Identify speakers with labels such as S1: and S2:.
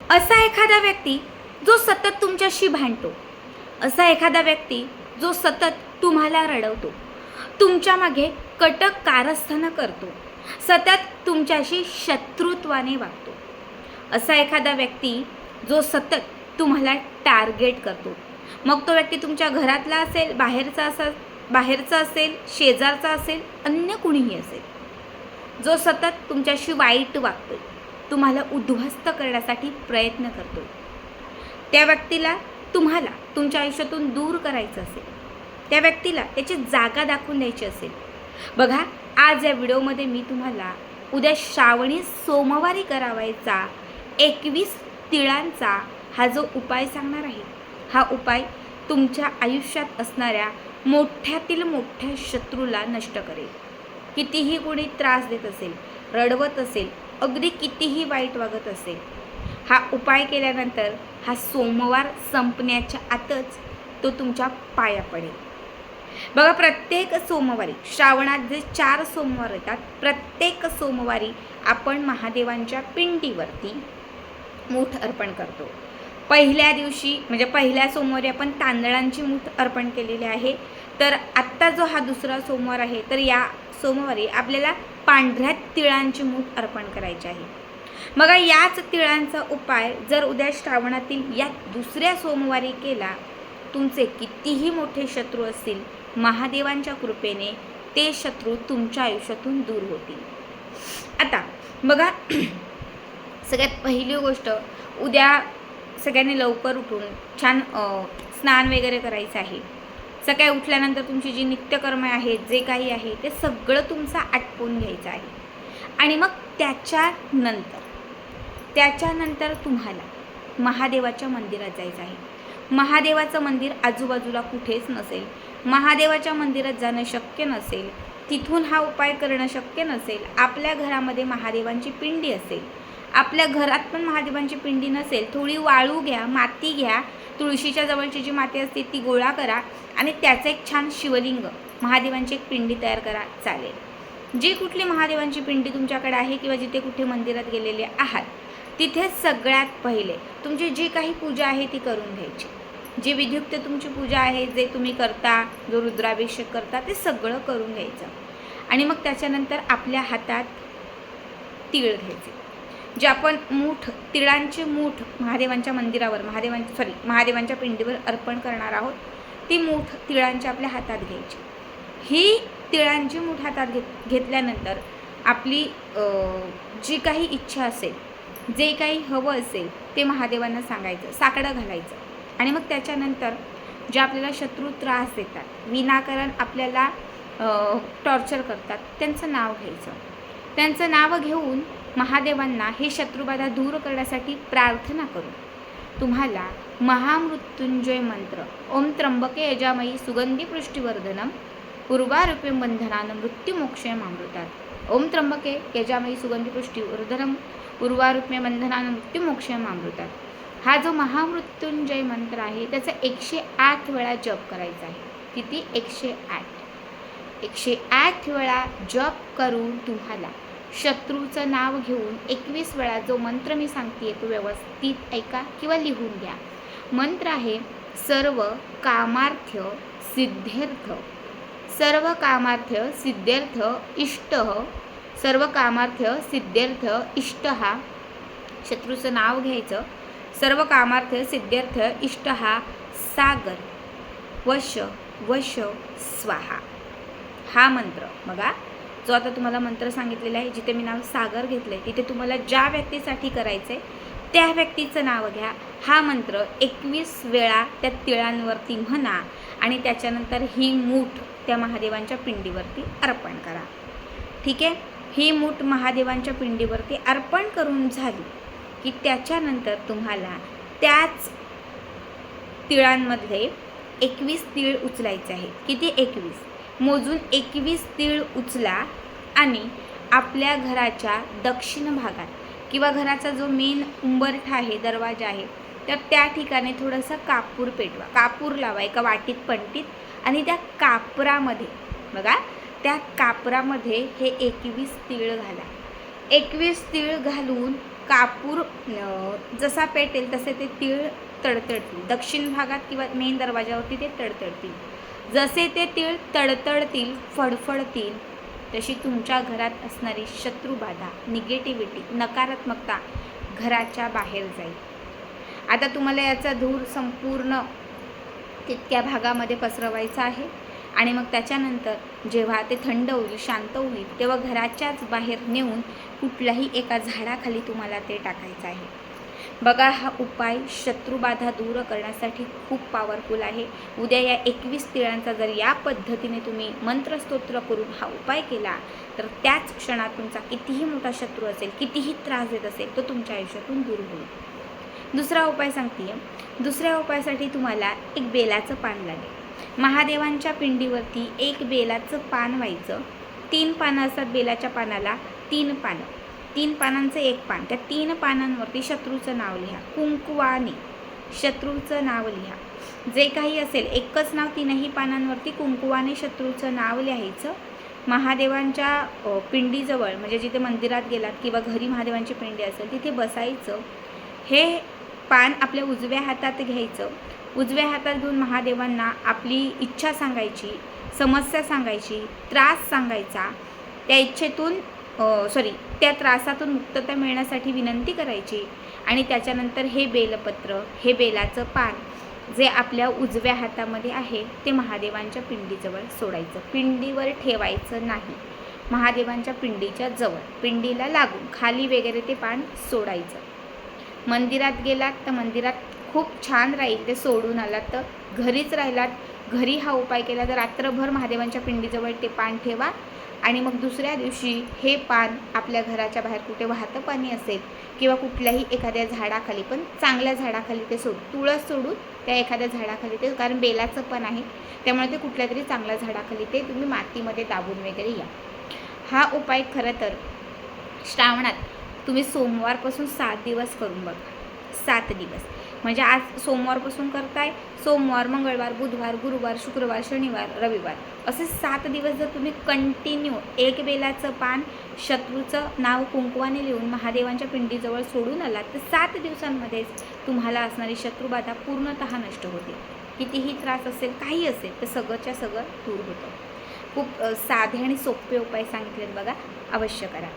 S1: असा एखादा व्यक्ती जो सतत तुमच्याशी भांडतो, असा एखादा व्यक्ती जो सतत तुम्हाला रडवतो, तुमच्या मागे कटक कारस्थानं करतो, सतत तुमच्याशी शत्रुत्वाने वागतो, असा एखादा व्यक्ती जो सतत तुम्हाला टार्गेट करतो, मग तो व्यक्ती तुमच्या घरातला असेल, बाहेरचा असेल, शेजारचा असेल, अन्य कुणीही असेल, जो सतत तुमच्याशी वाईट वागतो, तुम्हाला उद्ध्वस्त करण्यासाठी प्रयत्न करतो, त्या व्यक्तीला तुम्हाला तुमच्या आयुष्यातून दूर करायचं असेल, त्या व्यक्तीला त्याची जागा दाखवून द्यायची असेल, बघा आज या व्हिडिओमध्ये मी तुम्हाला उद्या श्रावणी सोमवारी करावायचा 21 तिळांचा हा जो उपाय सांगणार आहे, हा उपाय तुमच्या आयुष्यात असणाऱ्या मोठ्यातील मोठ्या शत्रूला नष्ट करेल. कितीही कोणी त्रास देत असेल, रडवत असेल, अगदी कितीही वाईट वागत असेल, हा उपाय केल्यानंतर हा सोमवार संपण्याच्या आतच तो तुमच्या पाया पडेल. बघा प्रत्येक सोमवारी, श्रावणात जे 4 सोमवार येतात, प्रत्येक सोमवारी आपण महादेवांच्या पिंडीवरती मूठ अर्पण करतो. पहिल्या दिवशी म्हणजे पहिल्या सोमवारी आपण तांदळांची मूठ अर्पण केलेली आहे. तर आत्ता जो हा दुसरा सोमवार आहे, तर या सोमवारी आपल्याला पांढऱ्या तिळांची मूठ अर्पण करायची आहे. मग याच तिळांचा उपाय जर उद्या श्रावणातील या दुसऱ्या सोमवारी केला, तुमचे कितीही मोठे शत्रू असतील, महादेवांच्या कृपेने ते शत्रू तुमच्या आयुष्यातून दूर होतील. आता बघा सगळ्यात पहिली गोष्ट, उद्या सगळ्यांनी लवकर उठून छान स्नान वगैरे करायचं आहे. सकाळी उठल्यानंतर तुमची जी नित्यकर्म आहेत, जे काही आहे ते सगळं तुमचं आटपून घ्यायचं आहे. आणि मग त्याच्यानंतर तुम्हाला महादेवाच्या मंदिरात जायचं आहे. महादेवाचं मंदिर आजूबाजूला कुठेच नसेल, महादेवाच्या मंदिरात जाणं शक्य नसेल, तिथून हा उपाय करणं शक्य नसेल, आपल्या घरामध्ये महादेवांची पिंडी असेल, आपल्या घरात पण महादेवांची पिंडी नसेल, थोडी वाळू घ्या, माती घ्या, तुळशीच्या जवळची जी माती असते ती गोळा करा आणि त्याचं एक छान शिवलिंग, महादेवांची एक पिंडी तयार करा, चालेल. जी कुठली महादेवांची पिंडी तुमच्याकडे आहे किंवा जिथे कुठे मंदिरात गेलेले आहात, तिथे सगळ्यात पहिले तुमची जी काही पूजा आहे ती करून घ्यायची. जी विधियुक्त तुमची पूजा आहे, जे तुम्ही करता, जो रुद्राभिषेक करता, ते सगळं करून घ्यायचं. आणि मग त्याच्यानंतर आपल्या हातात तीळ घ्यायचे, जे आपण मूठ, तिळांची मूठ महादेवांच्या मंदिरावर, महादेवांच्या पिंडीवर अर्पण करणार आहोत, ती मूठ तिळांच्या आपल्या हातात घ्यायची. ही तिळांची मूठ हातात घेतल्यानंतर आपली जी काही इच्छा असेल, जे काही हवं असेल ते महादेवांना सांगायचं, साकडं घालायचं. आणि मग त्याच्यानंतर जे आपल्याला शत्रू त्रास देतात, विनाकारण आपल्याला टॉर्चर करतात, त्यांचं नाव घ्यायचं. त्यांचं नाव घेऊन महादेवांना हे शत्रुबाधा दूर करण्यासाठी प्रार्थना करून तुम्हाला महामृत्युंजय मंत्र, ओम त्र्यंबके यजामही सुगंधी पुष्टिवर्धनम उर्वारुक्मिं बंधनानं मृत्युमोक्षयमामृतात्. ओम त्र्यंबके यजामही सुगंधी पुष्टिवर्धनम उर्वारुक्मिं बंधनानं मृत्युमोक्षयमामृतात्. हा जो महामृत्युंजय मंत्र आहे त्याचा 108 वेळा जप करायचा आहे. किती? 108 वेळा जप करून तुम्हाला शत्रूचं नाव घेऊन 21 वेळा जो मंत्र मी सांगते तो व्यवस्थित ऐका किंवा लिहून घ्या. मंत्र आहे सर्व कामार्थ सिद्ध्यर्थ, सर्व कामार्थ सिद्ध्यर्थ इष्ट, सर्व कामार्थ सिद्ध्यर्थ इष्ट. हा शत्रूचं नाव घ्यायचं, सर्व कामार्थ सिद्ध्यर्थ इष्ट सागर वश वश स्वाहा. हा मंत्र बघा, जो आता तुम्हाला मंत्र सांगितलेला आहे, जिथे मी नाव सागर घेतलं आहे, तिथे तुम्हाला ज्या व्यक्तीसाठी करायचं आहे त्या व्यक्तीचं नाव घ्या. हा मंत्र 21 वेळा त्या तिळांवरती म्हणा आणि त्याच्यानंतर ही मूठ त्या महादेवांच्या पिंडीवरती अर्पण करा. ठीक आहे, ही मूठ महादेवांच्या पिंडीवरती अर्पण करून झाली की त्याच्यानंतर तुम्हाला त्याच तिळांमध्ये 21 तीळ उचलायचे आहे. किती? 21. मोजून 21 तीळ उचला आणि आपल्या घराच्या दक्षिण भागात किंवा घराचा जो मेन उंबरठा आहे, दरवाजा आहे, तर त्या ठिकाणी थोडंसं कापूर पेटवा, कापूर लावा एका वाटीत पणतीत आणि त्या कापरामध्ये बघा, त्या कापरामध्ये हे 21 तीळ घाला. 21 तीळ घालून कापूर जसा पेटेल तसे ते तीळ तडतडतील. दक्षिण भागात किंवा मेन दरवाजावरती ते तडतडतील. जसे ते तीळ तडतडतील, फडफडतील, तशी तुमच्या घरात असणारी शत्रुबाधा, निगेटिव्हिटी, नकारात्मकता घराच्या बाहेर जाईल. आता तुम्हाला याचा धूर संपूर्ण तितक्या भागामध्ये पसरवायचा आहे आणि मग त्याच्यानंतर जेव्हा ते थंड होईल, शांत होईल, तेव्हा घराच्याच बाहेर नेऊन कुठल्याही एका झाडाखाली तुम्हाला ते टाकायचं आहे. बघा, हा उपाय शत्रुबाधा दूर करण्यासाठी खूप पॉवरफुल आहे. उद्या या 21 तिळांचा जर या पद्धतीने तुम्ही मंत्रस्तोत्र करून हा उपाय केला तर त्याच क्षणात तुमचा कितीही मोठा शत्रू असेल, कितीही त्रास देत असेल, तो तुमच्या आयुष्यातून दूर होईल. दुसरा उपाय सांगते. दुसऱ्या उपायासाठी तुम्हाला एक बेलाचं पान लागेल. महादेवांच्या पिंडीवरती एक बेलाचं पान व्हायचं. 3 पानं असतात बेलाच्या पानाला, 3 पानं, 3 पानांचं एक पान. त्या 3 पानांवरती शत्रूचं नाव लिहा. कुंकवाने शत्रूचं नाव लिहा. जे काही असेल एकच नाव 3ही पानांवरती कुंकवाने शत्रूचं नाव लिहायचं. महादेवांच्या पिंडीजवळ, म्हणजे जिथे मंदिरात गेलात किंवा घरी महादेवांची पिंडी असेल तिथे बसायचं. हे पान आपल्या उजव्या हातात घ्यायचं. उजव्या हातात घेऊन महादेवांना आपली इच्छा सांगायची, समस्या सांगायची, त्रास सांगायचा. त्या इच्छेतून त्या त्रासातून मुक्तता मिळण्यासाठी विनंती करायची आणि त्याच्यानंतर हे बेलपत्र, हे बेलाचं पान जे आपल्या उजव्या हातामध्ये आहे ते महादेवांच्या पिंडीजवळ सोडायचं. पिंडीवर ठेवायचं नाही, महादेवांच्या पिंडीच्या जवळ, पिंडीला लागून खाली वगैरे ते पान सोडायचं. मंदिरात गेलात तर मंदिरात खूप छान राहील. ते सोडून आलात तर घरीच राहिलात, घरी हा उपाय केला तर रात्रभर महादेवांच्या पिंडीजवळ ते पान ठेवा आणि मग दुसऱ्या दिवशी हे पान आपल्या घराच्या बाहेर कुठे वाहतं पाणी असेल किंवा कुठल्याही एखाद्या झाडाखाली, पण चांगल्या झाडाखाली ते तुळस सोडून त्या एखाद्या झाडाखाली ते, कारण बेलाचं पण आहे त्यामुळे ते कुठल्या तरी चांगल्या झाडाखाली ते तुम्ही मातीमध्ये दाबून वगैरे या. हा उपाय खरं तर श्रावणात तुम्ही सोमवारपासून 7 दिवस करून बघा. 7 दिवस म्हणजे आज सोमवारपासून करताय, सोमवार, मंगळवार, बुधवार, गुरुवार, शुक्रवार, शनिवार, रविवार असे 7 दिवस जर तुम्ही कंटिन्यू एक बेलाचं पान, शत्रूचं नाव कुंकवाने लिहून महादेवांच्या पिंडीजवळ सोडून आलात तर 7 दिवसांमध्येच तुम्हाला असणारी शत्रुबाधा पूर्णतः नष्ट होते. कितीही त्रास असेल, काही असेल तर सगळंच्या सगळं दूर होतं. खूप साधे आणि सोपे उपाय सांगितलेत बघा, अवश्य करा.